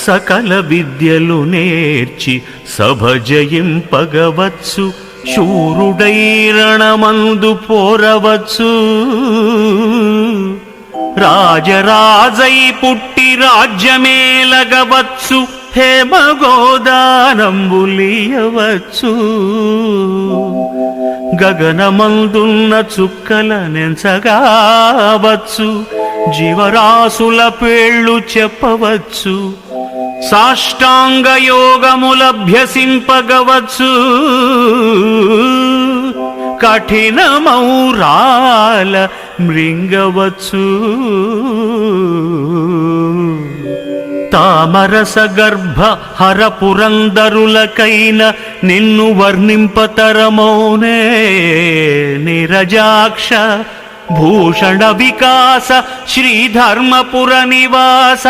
సకల విద్యలు నేర్చి సభ జయింపగవచ్చు, శూరుడై రణమందు పోరవచ్చు. రాజరాజై పుట్టి రాజ్యమేలగవచ్చు, హేమగోదానంబులియవచ్చు. గగనమందున్న చుక్కల నెంచగావచ్చు, జీవరాశుల పేళ్ళు చెప్పవచ్చు. సాష్టాంగ యోగములభ్యసింపగవచ్చు, కఠినమౌరాల మృంగవచ్చు. తామరస గర్భ హర పురందరులకైన నిన్ను వర్ణింపతరమౌనే నిరజాక్ష. భూషణ వికాస శ్రీధర్మపుర నివాస.